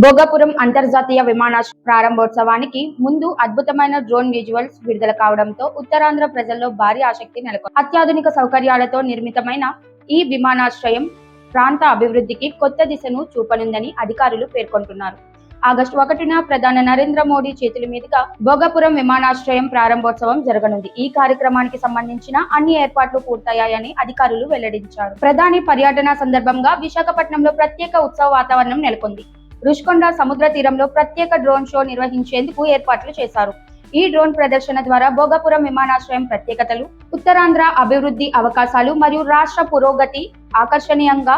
భోగాపురం అంతర్జాతీయ విమానాశ్రయం ప్రారంభోత్సవానికి ముందు అద్భుతమైన డ్రోన్ విజువల్స్ విడుదల కావడంతో ఉత్తరాంధ్ర ప్రజల్లో భారీ ఆసక్తి నెలకొంది. అత్యాధునిక సౌకర్యాలతో నిర్మితమైన ఈ విమానాశ్రయం ప్రాంత అభివృద్ధికి కొత్త దిశను చూపనుందని అధికారులు పేర్కొంటున్నారు. ఆగస్టు 1న ప్రధాని నరేంద్ర మోడీ చేతుల మీదుగా భోగాపురం విమానాశ్రయం ప్రారంభోత్సవం జరగనుంది. ఈ కార్యక్రమానికి సంబంధించిన అన్ని ఏర్పాట్లు పూర్తయ్యాయని అధికారులు వెల్లడించారు. ప్రధాని పర్యటన సందర్భంగా విశాఖపట్నంలో ప్రత్యేక ఉత్సవ వాతావరణం నెలకొంది. రుషికొండ సముద్ర తీరంలో ప్రత్యేక డ్రోన్ షో నిర్వహించేందుకు ఏర్పాట్లు చేశారు. ఈ డ్రోన్ ప్రదర్శన ద్వారా భోగాపురం విమానాశ్రయం ప్రత్యేకతలు, ఉత్తరాంధ్ర అభివృద్ధి అవకాశాలు మరియు రాష్ట్ర పురోగతిని ఆకర్షణీయంగా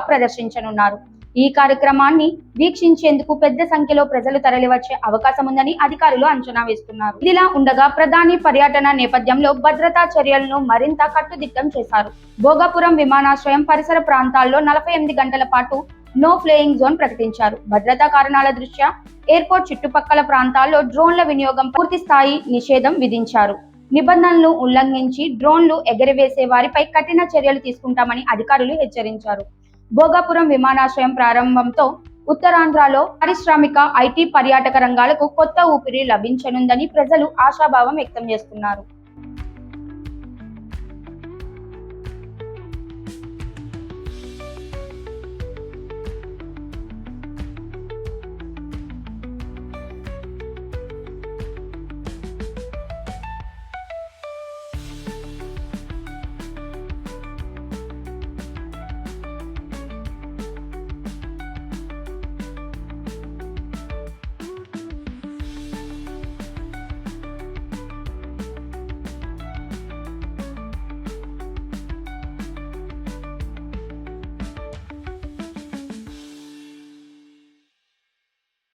ప్రదర్శించనున్నారు. ఈ కార్యక్రమాన్ని వీక్షించేందుకు పెద్ద సంఖ్యలో ప్రజలు తరలివచ్చే అవకాశం ఉందని అధికారులు అంచనా వేస్తున్నారు. ఇదిలా ఉండగా ప్రధాని పర్యటన నేపథ్యంలో భద్రతా చర్యలను మరింత కట్టుదిట్టం చేశారు. భోగాపురం విమానాశ్రయం పరిసర ప్రాంతాల్లో 48 గంటల పాటు నో ఫ్లయింగ్ జోన్ ప్రకటించారు. భద్రతా కారణాల దృష్ట్యా ఎయిర్పోర్ట్ చుట్టుపక్కల ప్రాంతాల్లో డ్రోన్ల వినియోగం పూర్తి స్థాయి నిషేధం విధించారు. నిబంధనలను ఉల్లంఘించి డ్రోన్లు ఎగరవేసే వారిపై కఠిన చర్యలు తీసుకుంటామని అధికారులు హెచ్చరించారు. భోగాపురం విమానాశ్రయం ప్రారంభంతో ఉత్తరాంధ్రలో పారిశ్రామిక, ఐటీ, పర్యాటక రంగాలకు కొత్త ఊపిరి లభించనుందని ప్రజలు ఆశాభావం వ్యక్తం చేస్తున్నారు.